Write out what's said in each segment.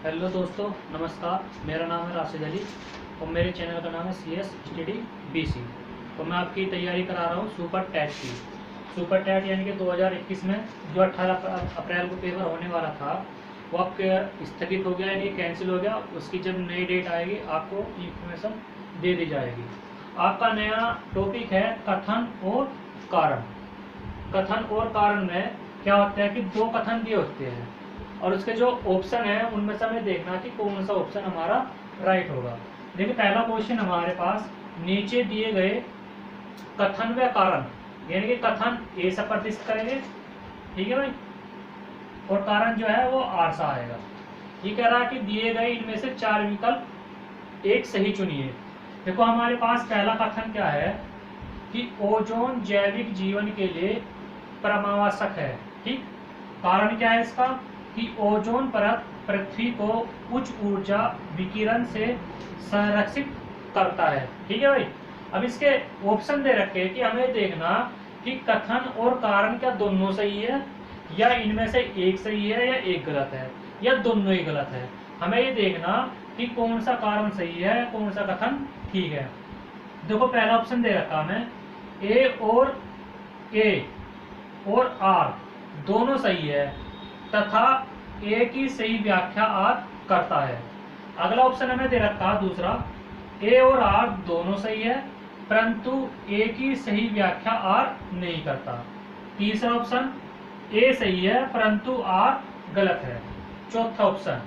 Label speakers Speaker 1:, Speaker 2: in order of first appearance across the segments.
Speaker 1: Hello दोस्तों, नमस्कार। मेरा नाम है राशिद अली और मेरे चैनल का नाम है CS स्टडी BC। तो मैं आपकी तैयारी करा रहा हूँ सुपर टैट की। सुपर टैट यानी कि 2021 में जो 18 अप्रैल को पेपर होने वाला था वो आपके स्थगित हो गया, यानी कैंसिल हो गया। उसकी जब नई डेट आएगी आपको इंफॉर्मेशन दे दी जाएगी। आपका नया टॉपिक है कथन और कारण। कथन और कारण में क्या होता है कि दो कथन दिए होते हैं और उसके जो ऑप्शन है उनमें से हमें देखना कि कौन सा ऑप्शन हमारा राइट होगा। देखिए, पहला क्वेश्चन हमारे पास नीचे दिए गए कथन व कारण, यानी कि कथन ए से प्रतिष्ठित करेंगे, ठीक है भाई, और कारण जो है वो आर सा आएगा। ये कह रहा है कि दिए गए इनमें से 4 विकल्प एक सही चुनिए। देखो, हमारे पास पहला कथन क्या है कि ओजोन जैविक जीवन के लिए परमावश्यक है, ठीक। कारण क्या है इसका कि ओजोन परत पृथ्वी को उच्च ऊर्जा विकिरण से संरक्षित करता है, ठीक है भाई। अब इसके ऑप्शन दे रखे हैं कि हमें देखना कि कथन और कारण क्या दोनों सही है या इनमें से एक सही है या एक गलत है या दोनों ही गलत है। हमें ये देखना कि कौन सा कारण सही है, कौन सा कथन ठीक है। देखो, पहला ऑप्शन दे रखा हमें ए और आर दोनों सही है तथा ए की सही व्याख्या आर करता है। अगला ऑप्शन हमें दे रखा दूसरा, ए और आर दोनों सही है परंतु ए की सही व्याख्या आर नहीं करता। तीसरा ऑप्शन, ए सही है परंतु आर गलत है। चौथा ऑप्शन,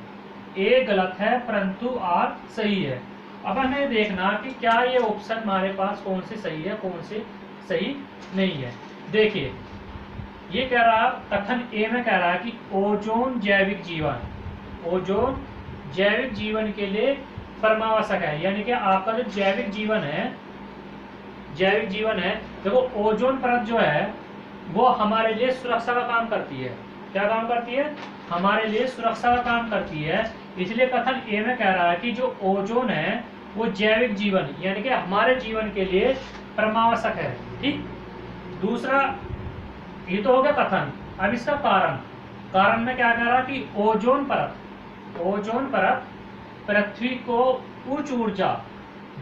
Speaker 1: ए गलत है परंतु आर सही है। अब हमें देखना कि क्या ये ऑप्शन हमारे पास कौन से सही है, कौन से सही नहीं है। देखिए, ये कह रहा, कथन ए में कह रहा है कि ओजोन जैविक जीवन के लिए परमावश्यक है, यानी कि आपका जो जैविक जीवन है, देखो ओजोन परत जो है वो हमारे लिए सुरक्षा का काम करती है। क्या काम करती है? हमारे लिए सुरक्षा का काम करती है। इसलिए कथन ए में कह रहा है कि जो ओजोन है वो जैविक जीवन यानी कि हमारे जीवन के लिए परमावश्यक है, ठीक। दूसरा, ये तो हो गया कथन। अब इसका कारण में क्या कह रहा कि ओजोन परत पृथ्वी को उच्च ऊर्जा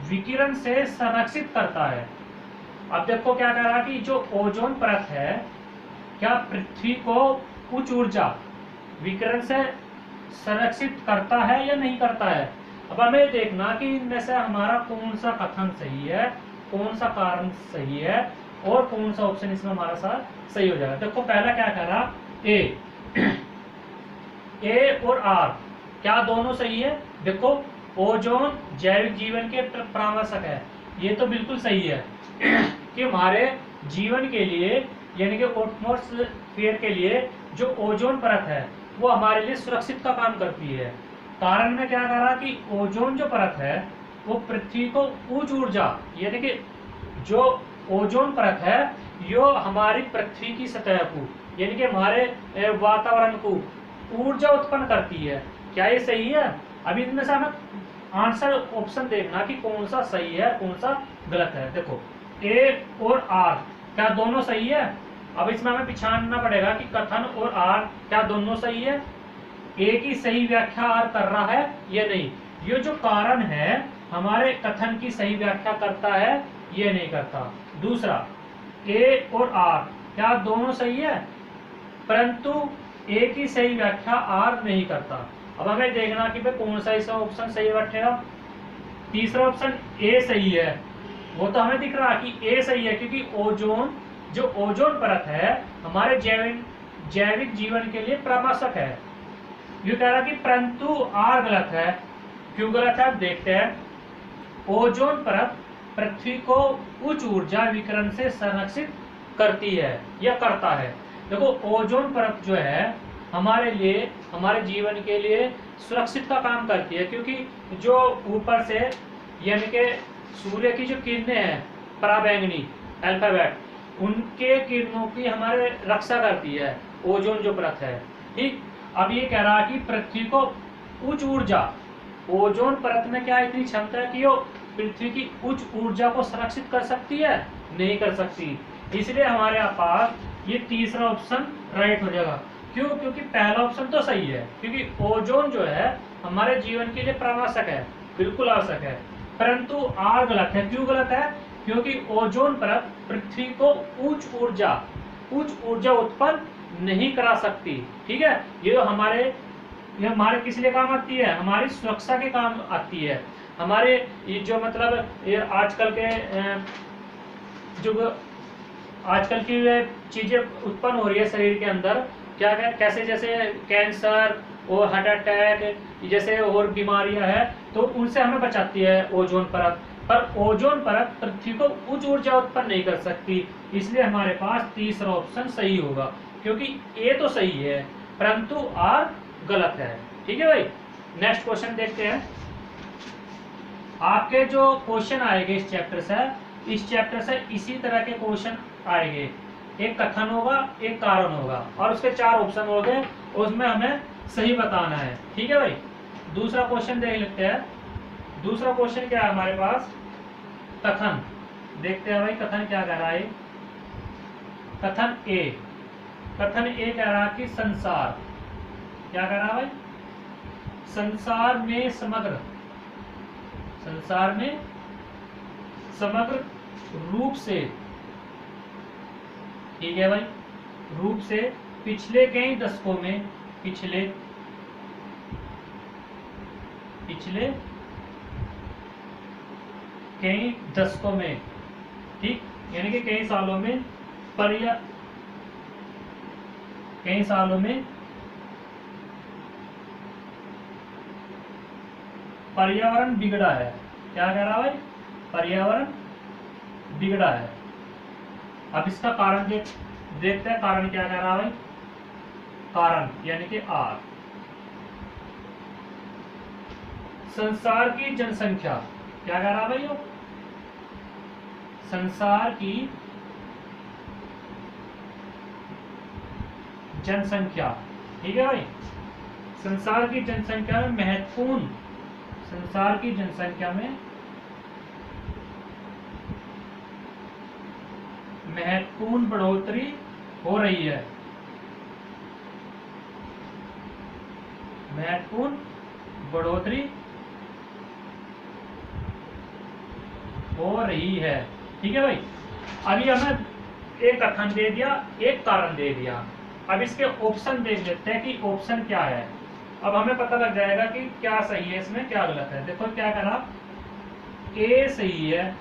Speaker 1: विकिरण से संरक्षित करता है। अब देखो क्या कह रहा कि जो ओजोन परत है क्या पृथ्वी को उच्च ऊर्जा विकिरण से संरक्षित करता है या नहीं करता है। अब हमें देखना कि इनमें से हमारा कौन सा कथन सही है, कौन सा कारण सही है और कौन सा ऑप्शन इसमें हमारा साथ सही हो जाएगा। देखो, पहला क्या कह रहा, ए और आर क्या दोनों सही है। देखो, ओजोन जैविक जीवन के परमावश्यक है, ये तो बिल्कुल सही है कि हमारे जीवन के लिए यानी कि एटमॉस्फेयर के लिए जो ओजोन परत है वो हमारे लिए सुरक्षित का काम करती है। कारण में क्या कह रहा कि ओजोन जो परत है वो पृथ्वी को उच्च ऊर्जा यानी कि जो ओजोन परत है यो हमारी पृथ्वी की सतह को यानी कि हमारे वातावरण को ऊर्जा उत्पन्न करती है। क्या ये सही है? अभी इनमें से हमें आंसर ऑप्शन देखना कि कौन सा सही है, कौन सा गलत है। देखो, ए और आर क्या दोनों सही है। अब इसमें हमें पहचानना पड़ेगा कि कथन और आर क्या दोनों सही है। ए की सही व्याख्या आर कर रहा है या नहीं। ये जो कारण है हमारे कथन की सही व्याख्या करता है, ये नहीं करता। दूसरा, ए और आर क्या दोनों सही है परंतु ए की सही व्याख्या आर नहीं करता। अब हमें देखना कि भाई कौन सा इसका ऑप्शन सही बैठेगा। तीसरा ऑप्शन ए सही है, वो तो हमें दिख रहा कि ए सही है क्योंकि ओजोन परत है हमारे जैविक जीवन के लिए परमावश्यक है। ये कह रहा कि परंतु आर गलत है। क्यों गलत है, अब देखते हैं। ओजोन परत पृथ्वी को उच्च ऊर्जा विकिरण से संरक्षित करती है या करता है। देखो, ओजोन परत जो है हमारे लिए हमारे जीवन के लिए सुरक्षित का काम करती है क्योंकि जो ऊपर से यानी कि सूर्य की जो किरणें हैं पराबैंगनी अल्ट्रावायलेट, उनके किरणों की हमारे रक्षा करती है ओजोन जो परत है, ठीक। अब ये कह रहा है कि पृथ्वी को उच्च ऊर्जा, ओजोन परत में क्या इतनी क्षमता है कि वो पृथ्वी की उच्च ऊर्जा को संरक्षित कर सकती है, नहीं कर सकती। इसलिए हमारे पास ये तीसरा ऑप्शन राइट हो जाएगा। क्यों? क्योंकि पहला ऑप्शन तो सही है, क्योंकि ओजोन जो है हमारे जीवन के लिए प्रावश्यक है, बिल्कुल आवश्यक है। परंतु आर गलत है। क्यों गलत है? क्योंकि ओजोन परत पृथ्वी को उच्च ऊर्जा उत्पन्न नहीं करा सकती। ठीक है, ये हमारे किस लिए काम आती है? हमारी सुरक्षा के काम आती है। हमारे ये जो मतलब ये आजकल के जो आजकल की चीजें उत्पन्न हो रही है शरीर के अंदर, क्या कैसे, जैसे कैंसर और हार्ट अटैक जैसे और बीमारियां हैं, तो उनसे हमें बचाती है ओजोन परत। पर ओजोन परत पृथ्वी को उच्च ऊर्जा उत्पन्न नहीं कर सकती। इसलिए हमारे पास तीसरा ऑप्शन सही होगा, क्योंकि ए तो सही है परंतु आर गलत है। ठीक है भाई, नेक्स्ट क्वेश्चन देखते हैं। आपके जो क्वेश्चन आएंगे इस चैप्टर से इसी तरह के क्वेश्चन आएंगे। एक कथन होगा, एक कारण होगा, और उसके 4 ऑप्शन होंगे, उसमें हमें सही बताना है। ठीक है भाई, दूसरा क्वेश्चन देख लेते हैं। दूसरा क्वेश्चन क्या है हमारे पास? कथन। देखते हैं भाई कथन क्या कह रहा है। कथन ए कह रहा है कि संसार, क्या कह रहा है भाई? संसार में समग्र रूप से, ठीक है भाई, रूप से पिछले कई दशकों में, पिछले कई दशकों में, ठीक, यानी कि कई सालों में पर्यावरण बिगड़ा है। क्या कह रहा भाई? पर्यावरण बिगड़ा है। अब इसका कारण देखते हैं, कारण क्या कह रहा भाई? कारण यानी कि आर। संसार की जनसंख्या, क्या कह रहा भाई? संसार की जनसंख्या, ठीक है भाई, संसार की जनसंख्या में महत्वपूर्ण बढ़ोतरी हो रही है। महत्वपूर्ण बढ़ोतरी हो रही है। ठीक है भाई, अभी हमें एक कथन दे दिया, एक कारण दे दिया। अब इसके ऑप्शन देख लेते हैं कि ऑप्शन क्या है। अब हमें पता लग जाएगा कि क्या सही है, इसमें क्या गलत है। देखो क्या करा, ए सही है,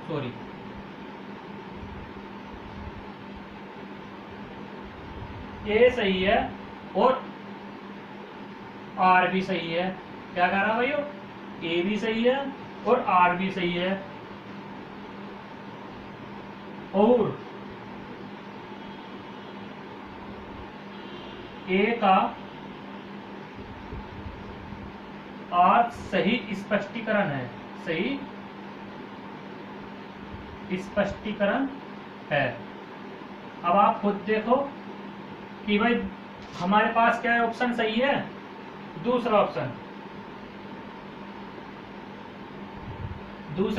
Speaker 1: सॉरी, ए सही है और आर भी सही है। क्या कह रहा भाइयों? ए भी सही है और आर भी सही है, और ए का आर सही स्पष्टीकरण है, सही स्पष्टीकरण है। अब आप खुद देखो कि भाई हमारे पास क्या है, ऑप्शन सही है। दूसरे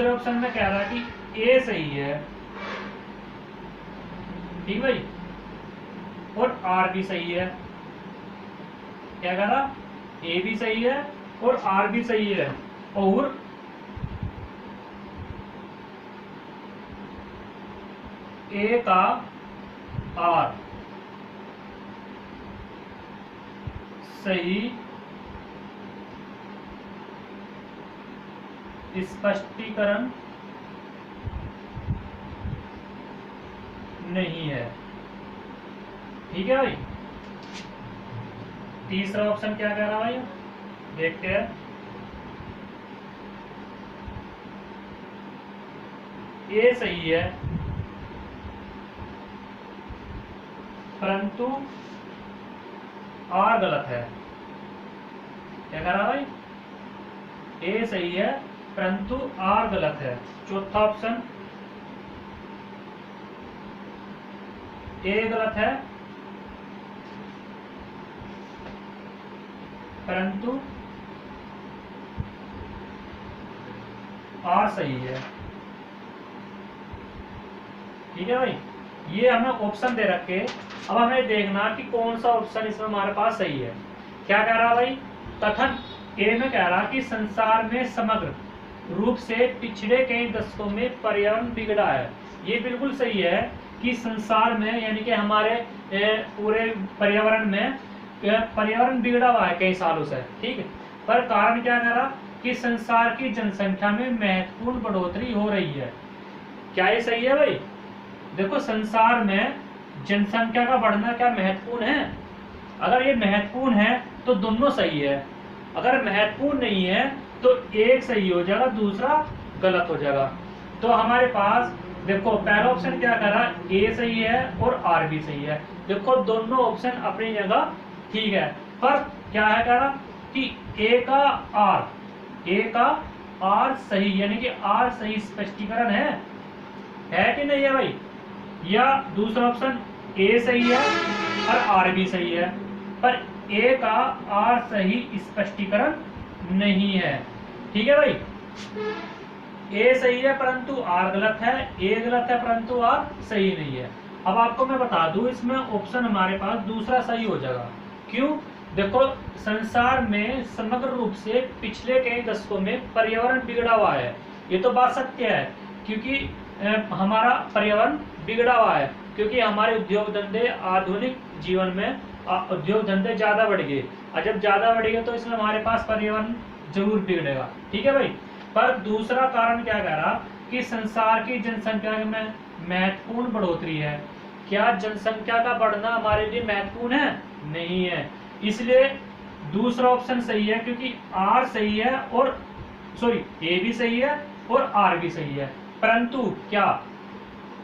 Speaker 1: ऑप्शन में कह रहा है कि ए सही है, ठीक भाई, और आर भी सही है। क्या कह रहा? ए भी सही है और आर भी सही है, और ए का आर सही स्पष्टीकरण नहीं है। ठीक है भाई, तीसरा ऑप्शन क्या कह रहा भाई? देखते हैं। ए सही है परंतु आर गलत है। क्या कह रहा भाई? ए सही है परंतु आर गलत है। चौथा ऑप्शन, ए गलत है परंतु आर सही है। ठीक है भाई, ये हमें ऑप्शन दे रखे। अब हमें देखना कि कौन सा ऑप्शन इसमें हमारे पास सही है। क्या कह रहा भाई, कथन ए में कह रहा कि संसार में समग्र रूप से पिछले कई दशकों में पर्यावरण बिगड़ा है। ये बिल्कुल सही है कि संसार में यानी कि हमारे पूरे पर्यावरण में पर्यावरण बिगड़ा हुआ है कई सालों से, ठीक है। पर कारण क्या कह रहा कि संसार की जनसंख्या में महत्वपूर्ण बढ़ोतरी हो रही है। क्या ये सही है भाई? देखो, संसार में जनसंख्या का बढ़ना क्या महत्वपूर्ण है? अगर ये महत्वपूर्ण है तो दोनों सही है, अगर महत्वपूर्ण नहीं है तो एक सही हो जाएगा, दूसरा गलत हो जाएगा। तो हमारे पास देखो पहला ऑप्शन क्या कह रहा, ए सही है और आर भी सही है। देखो दोनों ऑप्शन अपनी जगह ठीक है, पर क्या है कह रहा कि ए का आर सही, यानी कि आर सही स्पष्टीकरण है कि नहीं है भाई? या दूसरा ऑप्शन ए सही है और आर भी सही है, पर ए का आर सही स्पष्टीकरण नहीं है, ठीक है भाई। ए सही है परंतु आर गलत है, ए गलत है परंतु आर सही नहीं है। अब आपको मैं बता दूं, इसमें ऑप्शन हमारे पास दूसरा सही हो जाएगा। क्यों? देखो, संसार में समग्र रूप से पिछले कई दशकों में पर्यावरण बिगड़ा हुआ है, ये तो बात सत्य है, क्योंकि हमारा पर्यावरण बिगड़ा हुआ है, क्योंकि हमारे उद्योग धंधे आधुनिक जीवन में उद्योग धंधे ज्यादा बढ़ गए, और जब ज्यादा बढ़ेगा तो इसमें हमारे पास पर्यावरण जरूर बिगड़ेगा, ठीक है भाई। पर दूसरा कारण क्या कह रहा कि संसार की जनसंख्या में महत्वपूर्ण बढ़ोतरी है। क्या जनसंख्या का बढ़ना हमारे लिए महत्वपूर्ण है? नहीं है, इसलिए दूसरा ऑप्शन सही है, क्योंकि आर सही है और सॉरी ए भी सही है और आर भी सही है, परंतु क्या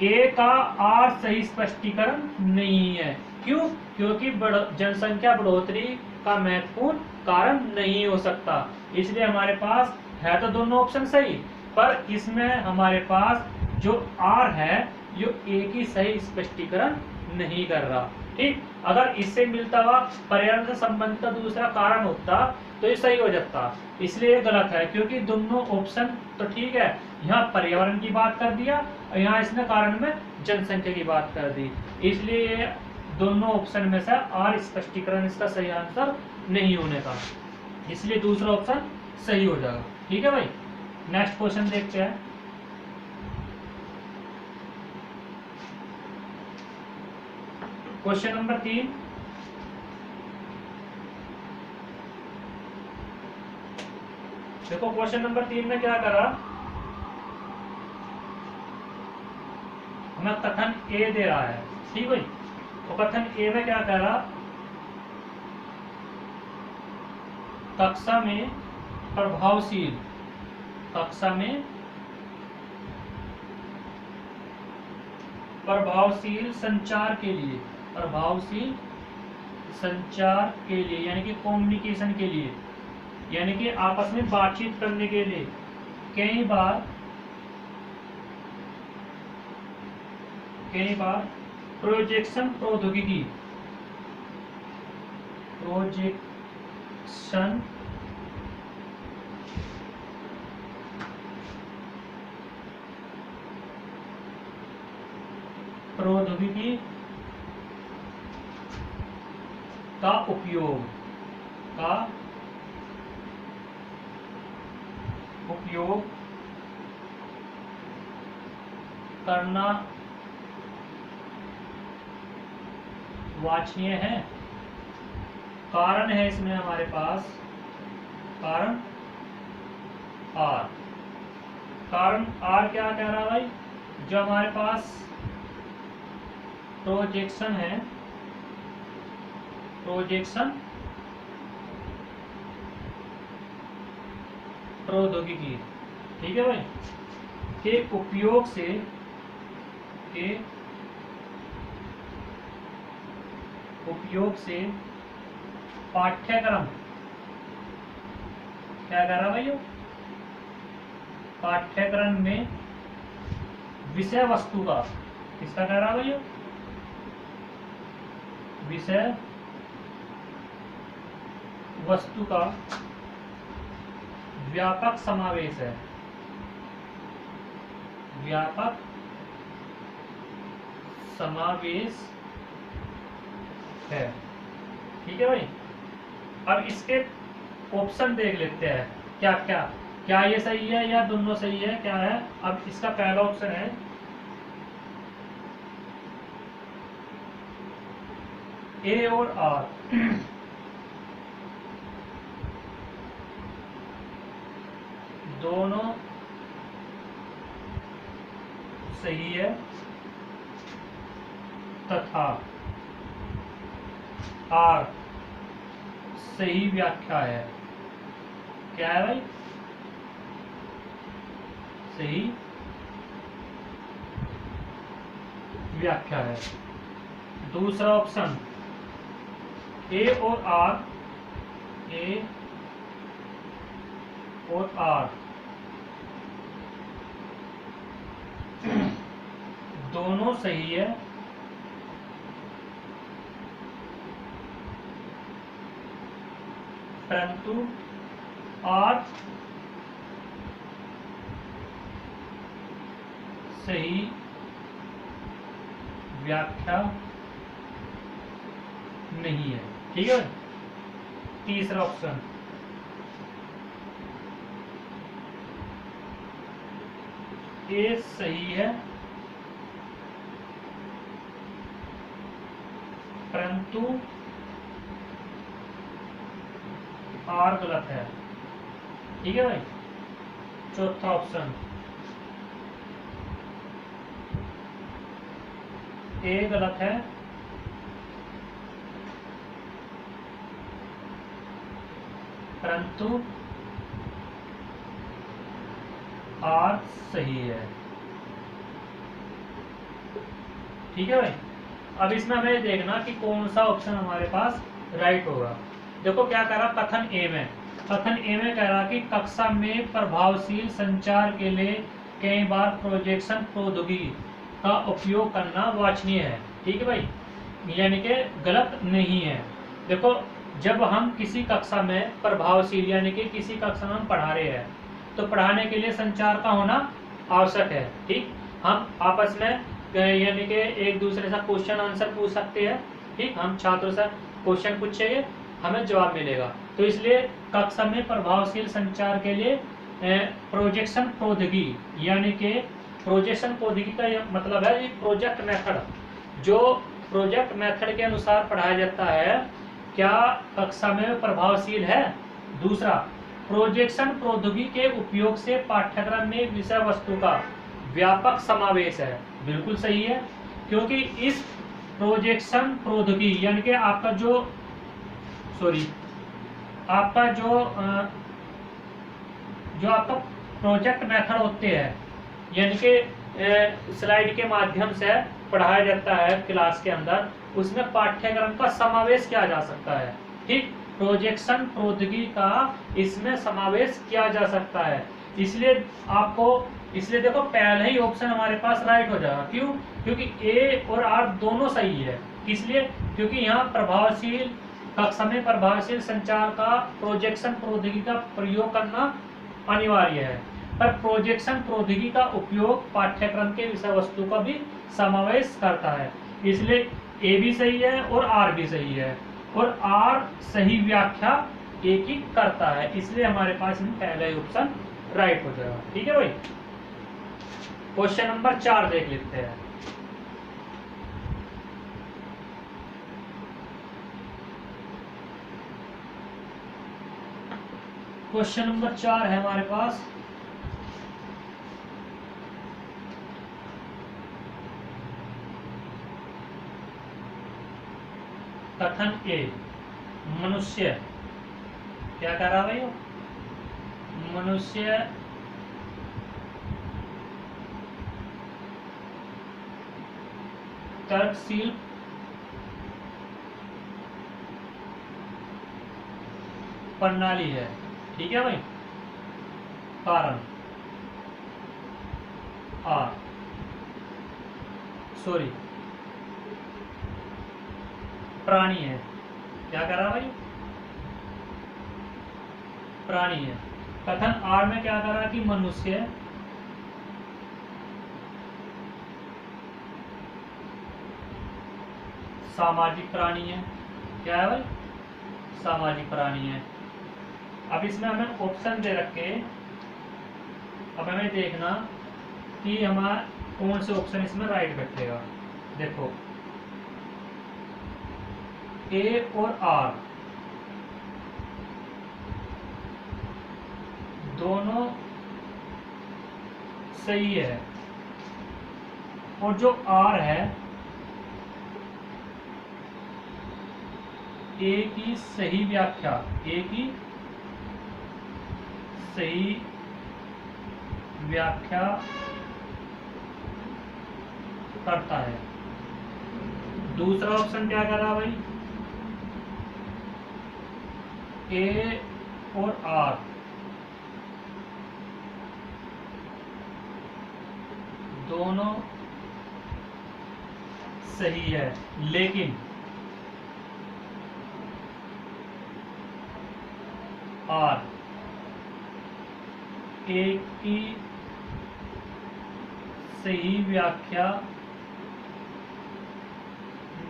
Speaker 1: ए का आर सही स्पष्टीकरण नहीं है। क्यों? क्योंकि जनसंख्या बढ़ोतरी का महत्वपूर्ण कारण नहीं हो सकता, इसलिए हमारे पास है तो दोनों ऑप्शन सही, पर इसमें हमारे पास जो आर है जो ए की सही स्पष्टीकरण नहीं कर रहा, ठीक। अगर इससे मिलता हुआ पर्यावरण से संबंधित दूसरा कारण होता तो ये सही हो जाता, इसलिए ये गलत है, क्योंकि दोनों ऑप्शन तो ठीक है, यहाँ पर्यावरण की बात कर दिया और यहाँ इसने कारण में जनसंख्या की बात कर दी, इसलिए दोनों ऑप्शन में से आर स्पष्टीकरण इसका सही आंसर नहीं होने का, इसलिए दूसरा ऑप्शन सही हो जाएगा, ठीक है भाई। नेक्स्ट क्वेश्चन देखते हैं। क्वेश्चन नंबर 3, देखो क्वेश्चन नंबर 3 में क्या करा, हमें कथन ए दे रहा है, ठीक भाई। तो कथन ए में क्या कह रहा, कक्षा में प्रभावशील संचार के लिए यानी कि कम्युनिकेशन के लिए, यानी कि आपस में बातचीत करने के लिए कई बार प्रोजेक्शन प्रौद्योगिकी का उपयोग करना वांछनीय है। कारण है इसमें हमारे पास, कारण आर क्या कह रहा है भाई, जो हमारे पास प्रोजेक्शन है, प्रौद्योगिकी, ठीक है भाई, के उपयोग से पाठ्यक्रम, क्या कह रहा भाई, पाठ्यक्रम में विषय वस्तु का, किसका कह रहा भाई, विषय वस्तु का व्यापक समावेश है, समावेश है। ठीक है भाई, अब इसके ऑप्शन देख लेते हैं क्या क्या, क्या ये सही है या दोनों सही है, क्या है। अब इसका पहला ऑप्शन है ए और आर दोनों सही है तथा आर सही व्याख्या है। क्या है भाई, सही व्याख्या है। दूसरा ऑप्शन ए और आर दोनों सही है परंतु आर सही व्याख्या नहीं है। ठीक है। तीसरा ऑप्शन ए सही है परंतु आर गलत है। ठीक है भाई। चौथा ऑप्शन ए गलत है परंतु आर सही है। ठीक है भाई। अब इसमें हमें देखना कि कौन सा ऑप्शन हमारे पास राइट होगा। देखो क्या कह रहा कथन ए में, कथन ए में कह रहा कि कक्षा में प्रभावशील संचार के लिए कई बार प्रोजेक्शन प्रौद्योगिकी का उपयोग करना वांछनीय है। ठीक है भाई, यानी कि गलत नहीं है। देखो जब हम किसी कक्षा में प्रभावशील यानी कि किसी कक्षा में हम पढ़ा रहे हैं तो पढ़ाने के लिए संचार का होना आवश्यक है। ठीक, हम आपस में यानी कि एक दूसरे से क्वेश्चन आंसर पूछ सकते हैं। ठीक, हम छात्रों से क्वेश्चन पूछेंगे, हमें जवाब मिलेगा। तो इसलिए कक्षा में प्रभावशील संचार के लिए प्रोजेक्शन प्रौद्योगिकी यानी कि प्रोजेक्शन प्रौद्योगिकी का यह मतलब है ये प्रोजेक्ट मेथड, जो प्रोजेक्ट मेथड के अनुसार पढ़ाया जाता है, क्या कक्षा में प्रभावशील है। दूसरा, प्रोजेक्शन प्रौद्योगिकी के उपयोग से पाठ्यक्रम में विषय वस्तु का व्यापक समावेश है। बिल्कुल सही है, क्योंकि इस प्रोजेक्शन प्रौद्योगिकी यानी कि आपका जो आपका प्रोजेक्ट मेथड होते हैं यानी कि स्लाइड के माध्यम से पढ़ाया जाता है क्लास के अंदर, उसमें पाठ्यक्रम का समावेश किया जा सकता है। ठीक, प्रोजेक्शन प्रौद्योगिकी का इसमें समावेश किया जा सकता है। इसलिए देखो पहला ही ऑप्शन हमारे पास राइट हो जाएगा। क्यों? क्योंकि ए और आर दोनों सही है। इसलिए क्योंकि यहाँ प्रभावशील कक्षा में प्रभावशील संचार का प्रोजेक्शन प्रौद्योगिकी का प्रयोग करना अनिवार्य है, पर प्रोजेक्शन प्रौद्योगिकी का उपयोग पाठ्यक्रम के विषय वस्तु का भी समावेश करता है। इसलिए ए भी सही है और आर भी सही है, और आर सही व्याख्या ए की करता है। इसलिए हमारे पास पहला ही ऑप्शन राइट हो जाएगा। ठीक है भाई। क्वेश्चन नंबर 4 देख लेते हैं। क्वेश्चन नंबर 4 है हमारे पास, कथन ए, मनुष्य क्या कर रहा भाई, मनुष्य तर्कशील प्रणाली है। ठीक है भाई। कारण प्राणी है। क्या कर रहा भाई, प्राणी है। कथन आर में क्या कर रहा कि मनुष्य सामाजिक प्राणी है। क्या है भाई? सामाजिक प्राणी है। अब इसमें हमें ऑप्शन दे रखे, अब हमें देखना कि हमारा कौन से ऑप्शन इसमें राइट बैठेगा। देखो ए और आर दोनों सही है, और जो आर है ए की सही व्याख्या, ए की सही व्याख्या करता है। दूसरा ऑप्शन क्या कर रहा भाई? ए और आर दोनों सही है, लेकिन आर ए की सही व्याख्या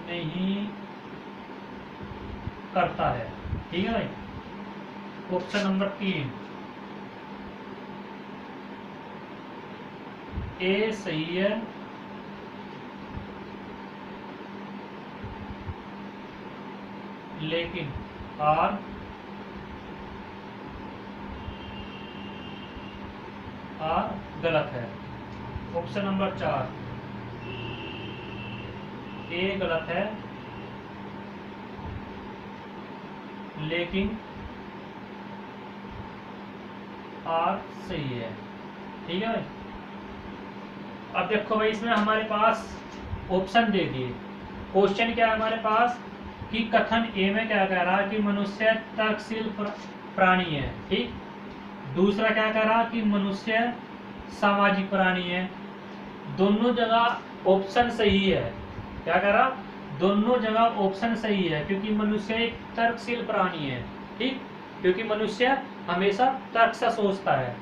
Speaker 1: नहीं करता है। ठीक है भाई? ऑप्शन नंबर 3 ए सही है, लेकिन आर गलत है। ऑप्शन नंबर 4 ए गलत है, लेकिन आर सही है। ठीक है भाई? अब देखो भाई, इसमें हमारे पास ऑप्शन दे दिए। क्वेश्चन क्या है हमारे पास कि कथन ए में क्या कह रहा है कि मनुष्य तर्कशील प्राणी है। ठीक। दूसरा क्या कह रहा कि मनुष्य सामाजिक प्राणी है। दोनों जगह ऑप्शन सही है। क्या कह रहा? दोनों जगह ऑप्शन सही है, क्योंकि मनुष्य एक तर्कशील प्राणी है। ठीक। क्योंकि मनुष्य हमेशा तर्क से सोचता है,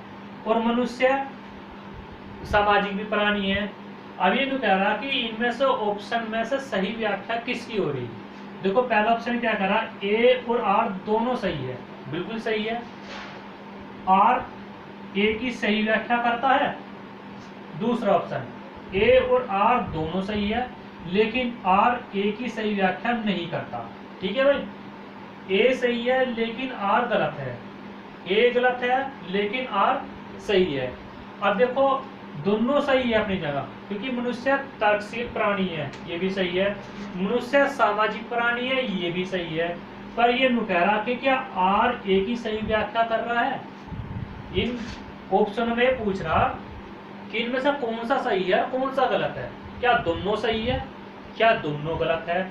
Speaker 1: और मनुष्य सामाजिक भी प्राणी है। अब ये तो कह रहा कि इनमें से ऑप्शन में से सही व्याख्या किसकी हो रही? देखो पहला ऑप्शन क्या कह रहा, ए और आर दोनों सही है। बिल्कुल सही है। आर ए की सही व्याख्या करता है। दूसरा ऑप्शन ए और आर दोनों सही है, लेकिन आर ए की सही व्याख्या नहीं करता। ठीक है भाई? ए सही है लेकिन आर गलत है, ए गलत है लेकिन आर सही है। अब देखो दोनों सही है अपनी जगह, क्योंकि मनुष्य तर्कशील प्राणी है, ये भी सही है। मनुष्य सामाजिक प्राणी है, ये भी सही है। पर ये कह रहा कि क्या आर ए की सही व्याख्या कर रहा है? इन ऑप्शन में पूछ रहा कि इनमें से कौन सा सही है, कौन सा गलत है। क्या दोनों सही है, क्या दोनों गलत है?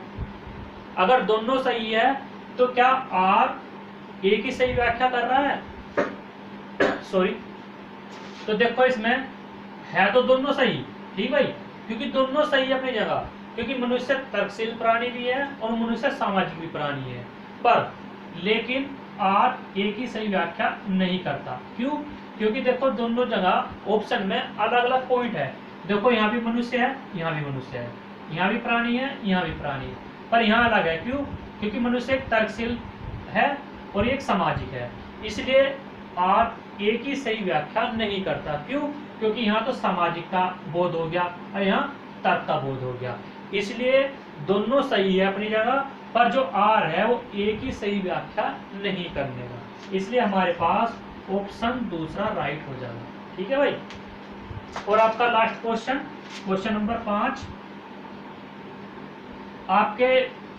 Speaker 1: अगर दोनों सही है तो क्या आर ए की सही व्याख्या कर रहा है? सॉरी। तो देखो इसमें है तो दोनों सही। ठीक भाई? क्योंकि दोनों सही है अपनी जगह, क्योंकि मनुष्य तर्कशील प्राणी भी है और मनुष्य सामाजिक भी प्राणी है। पर लेकिन आर ए की सही व्याख्या नहीं करता। क्यों? क्योंकि देखो दोनों जगह ऑप्शन में अलग अलग पॉइंट है। देखो यहाँ भी मनुष्य है, यहाँ भी मनुष्य है, यहाँ भी प्राणी है, यहाँ भी प्राणी है, पर यहाँ अलग है। क्यों? क्योंकि मनुष्य एक तर्कशील है और एक सामाजिक है, इसलिए आर ए की सही व्याख्या नहीं करता। क्यों? क्योंकि यहाँ तो सामाजिक का बोध हो गया और यहाँ तर्क का बोध हो गया, इसलिए दोनों सही है अपनी जगह, पर जो आर है वो ए की सही व्याख्या नहीं करने का। इसलिए हमारे पास ऑप्शन दूसरा राइट हो जाएगा। ठीक है भाई? और आपका लास्ट क्वेश्चन, क्वेश्चन नंबर 5, आपके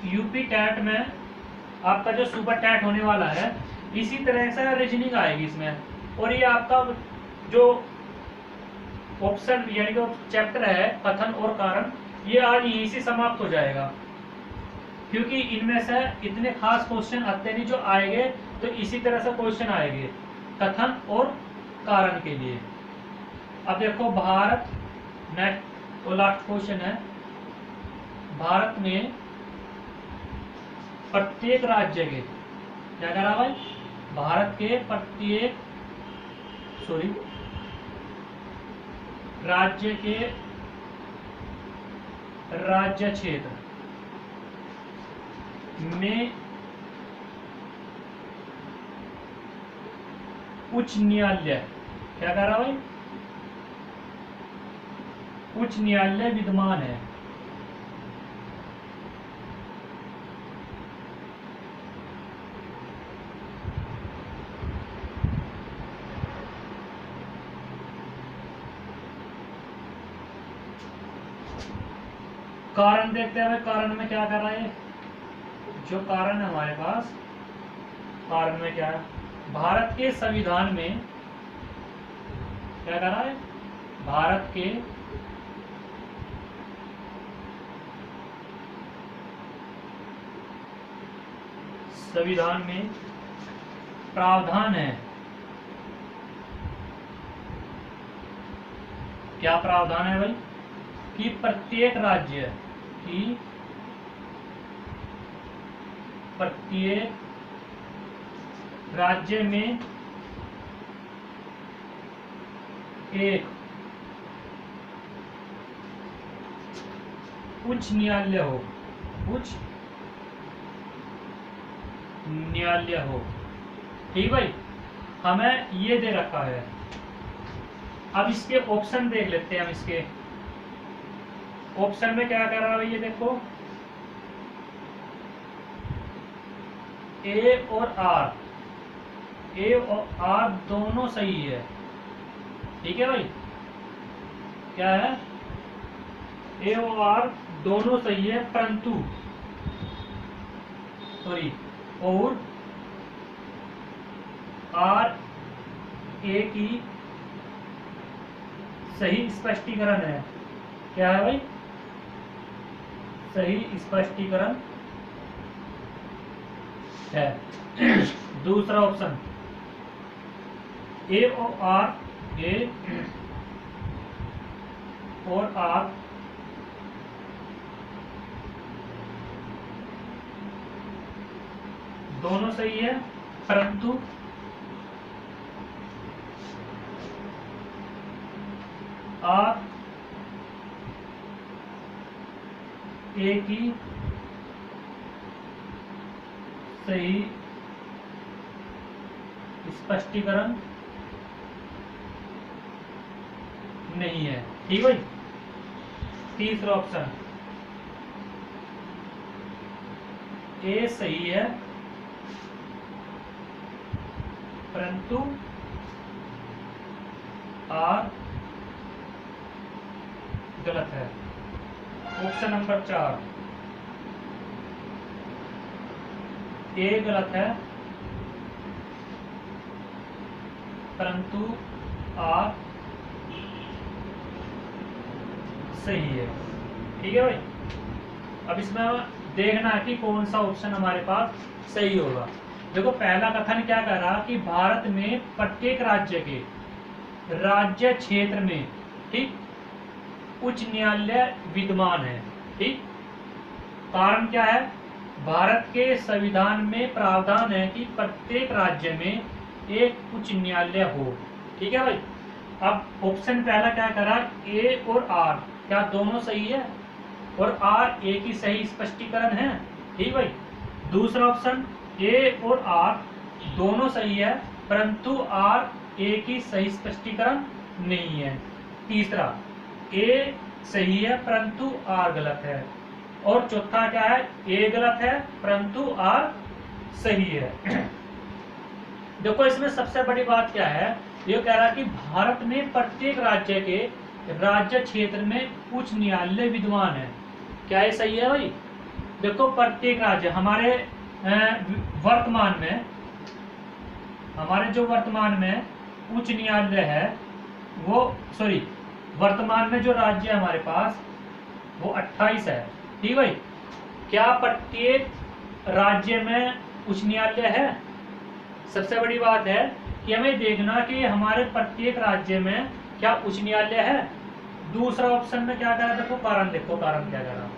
Speaker 1: यूपी टैट में आपका जो सुपर टैट होने वाला है, इसी तरह से रीजनिंग आएगी इसमें। और ये आपका जो ऑप्शन यानी कि चैप्टर है कथन और कारण, ये आज यहीं से समाप्त हो जाएगा, क्योंकि इनमें से इतने खास क्वेश्चन आते नहीं। जो आएंगे तो इसी तरह से क्वेश्चन आएंगे कथन और कारण के लिए। अब देखो भारत, नेक्स्ट और लास्ट क्वेश्चन है, भारत में प्रत्येक राज्य के, क्या कह रहा भाई, भारत के प्रत्येक राज्य के राज्य क्षेत्र में उच्च न्यायालय, क्या कह रहा भाई, उच्च न्यायालय विद्यमान है। कारण देखते हैं, कारण में क्या कर रहा है, जो कारण है हमारे पास, कारण में क्या है, भारत के संविधान में क्या कर रहा है, भारत के संविधान में प्रावधान है, क्या प्रावधान है भाई, कि प्रत्येक राज्य की, प्रत्येक राज्य में एक उच्च न्यायालय हो, उच्च न्यायालय हो। ठीक भाई, हमें ये दे रखा है। अब इसके ऑप्शन देख लेते हैं हम। इसके ऑप्शन में क्या कर रहा है ये देखो, ए और आर, ए और आर दोनों सही है। ठीक है भाई, क्या है, ए और आर दोनों सही है, परंतु सॉरी और आर ए की सही स्पष्टीकरण है। क्या है भाई, सही स्पष्टीकरण है। दूसरा ऑप्शन, ए और आर, ए और आर दोनों सही है, परंतु आर ए की सही स्पष्टीकरण नहीं है। ठीक भाई। तीसरा ऑप्शन, ए सही है परंतु आर गलत है। ऑप्शन नंबर 4, ए गलत है परंतु आर सही है। ठीक है भाई। अब इसमें देखना है कि कौन सा ऑप्शन हमारे पास सही होगा। देखो, पहला कथन क्या कर रहा कि भारत में प्रत्येक राज्य के राज्य क्षेत्र में, ठीक, उच्च न्यायालय विद्यमान है। ठीक, कारण क्या है, भारत के संविधान में प्रावधान है कि प्रत्येक राज्य में एक उच्च न्यायालय हो। ठीक है भाई। अब ऑप्शन पहला क्या करा, ए और आर क्या दोनों सही है, और आर ए की सही स्पष्टीकरण है। ठीक भाई। दूसरा ऑप्शन, ए और आर दोनों सही है परंतु आर ए की सही स्पष्टीकरण नहीं है। तीसरा, ए सही है परंतु आर गलत है। और चौथा क्या है, ए गलत है परंतु आर सही है। देखो, इसमें सबसे बड़ी बात क्या है, ये कह रहा कि भारत में प्रत्येक राज्य के राज्य क्षेत्र में उच्च न्यायालय विद्यमान है। क्या ये सही है भाई? देखो, प्रत्येक राज्य, हमारे वर्तमान में, हमारे जो वर्तमान में उच्च न्यायालय है वो, सॉरी, वर्तमान में जो राज्य है हमारे पास वो 28 है। ठीक भाई। क्या प्रत्येक राज्य में उच्च न्यायालय है? सबसे बड़ी बात है कि हमें देखना कि हमारे प्रत्येक राज्य में क्या उच्च न्यायालय है। दूसरा ऑप्शन में क्या करा, देखो कारण, देखो कारण क्या करा,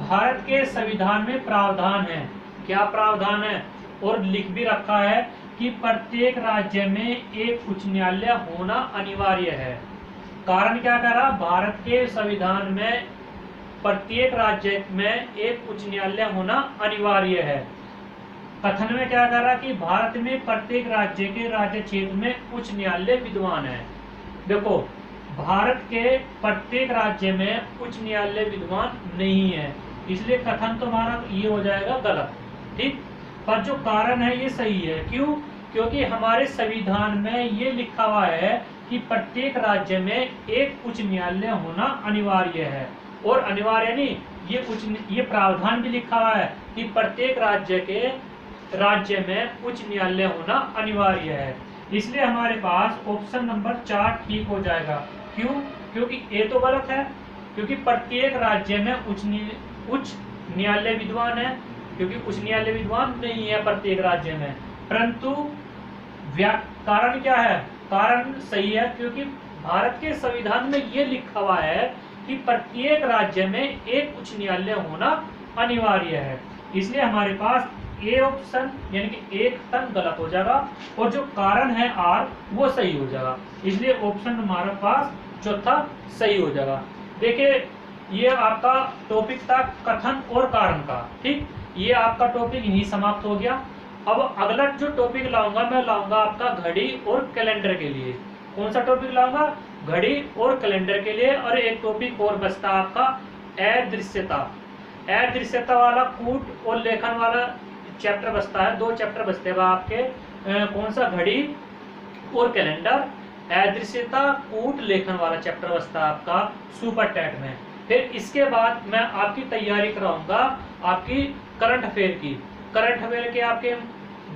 Speaker 1: भारत के संविधान में प्रावधान है। क्या प्रावधान है? और लिख भी रखा है कि प्रत्येक राज्य में एक उच्च न्यायालय होना अनिवार्य है। कारण क्या करा, भारत के संविधान में प्रत्येक राज्य में एक उच्च न्यायालय होना अनिवार्य है। कथन में क्या कह रहा कि भारत में प्रत्येक राज्य के राज्य क्षेत्र में उच्च न्यायालय विद्यमान है। देखो, भारत के प्रत्येक राज्य में उच्च न्यायालय विद्यमान नहीं है, इसलिए कथन तुम्हारा ये हो जाएगा गलत। ठीक, पर जो कारण है ये सही है। क्यों? क्योंकि हमारे संविधान में ये लिखा हुआ है कि प्रत्येक राज्य में एक उच्च न्यायालय होना अनिवार्य है। और अनिवार्य नहीं, ये प्रावधान भी लिखा हुआ है कि प्रत्येक राज्य में उच्च न्यायालय होना अनिवार्य है। इसलिए हमारे पास ऑप्शन नंबर 4 ठीक हो जाएगा। क्यों? क्योंकि ए तो गलत है, क्योंकि प्रत्येक राज्य में उच्च न्यायालय विद्वान है, क्योंकि उच्च न्यायालय विद्वान नहीं है प्रत्येक राज्य में। परंतु कारण क्या है? कारण सही है, क्योंकि भारत के संविधान में यह लिखा हुआ है कि प्रत्येक राज्य में एक उच्च न्यायालय होना अनिवार्य है। इसलिए हमारे पास ए ऑप्शन यानी कि एक तन गलत हो जाएगा और जो कारण है आर वो सही हो जाएगा। इसलिए ऑप्शन हमारे पास चौथा सही हो जाएगा। देखिए, ये आपका टॉपिक था कथन और कारण का। ठीक, ये आपका टॉपिक यही समाप्त हो गया। अब अगला जो टॉपिक लाऊंगा मैं लाऊंगा आपका घड़ी और कैलेंडर के लिए। कौन सा टॉपिक लाऊंगा? घड़ी और कैलेंडर के लिए। और एक टॉपिक और बचता आपका अदृश्यता। अदृश्यता वाला कूट और लेखन वाला चैप्टर बचता है। 2 चैप्टर बचते हैं आपके। कौन सा? घड़ी और कैलेंडर। अदृश्यता, कूट, लेखन वाला चैप्टर बचता है आपका सुपर टेट में। फिर इसके बाद मैं आपकी तैयारी कराऊंगा आपकी करंट अफेयर की। करंट अफेयर के आपके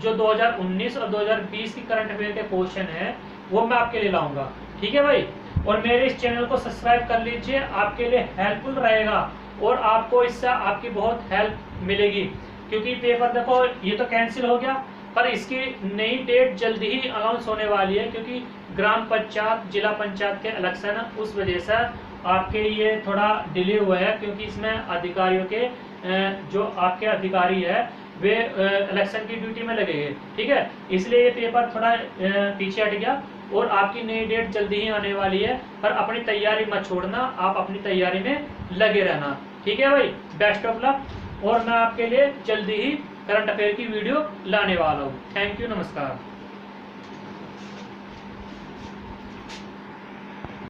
Speaker 1: जो 2019 और 2020 की करंट अफेयर के क्वेश्चन है वो मैं आपके लिए लाऊंगा। ठीक है भाई, और मेरे इस चैनल को सब्सक्राइब कर लीजिए, आपके लिए हेल्पफुल रहेगा और आपको इससे आपकी बहुत हेल्प मिलेगी। क्योंकि पेपर देखो ये तो कैंसिल हो गया, पर इसकी नई डेट जल्दी ही अनाउंस होने वाली है, क्योंकि ग्राम पंचायत जिला पंचायत के इलेक्शन है, उस वजह से आपके ये थोड़ा डिले हुआ है। क्योंकि इसमें अधिकारियों के जो आपके अधिकारी है वे इलेक्शन की ड्यूटी में लगेंगे। ठीक है, इसलिए ये पेपर थोड़ा पीछे हट गया और आपकी नई डेट जल्दी ही आने वाली है। पर अपनी तैयारी मत छोड़ना, आप अपनी तैयारी में लगे रहना। ठीक है भाई, बेस्ट ऑफ लक। और मैं आपके लिए जल्दी ही करंट अफेयर की वीडियो लाने वाला हूँ। थैंक यू, नमस्कार।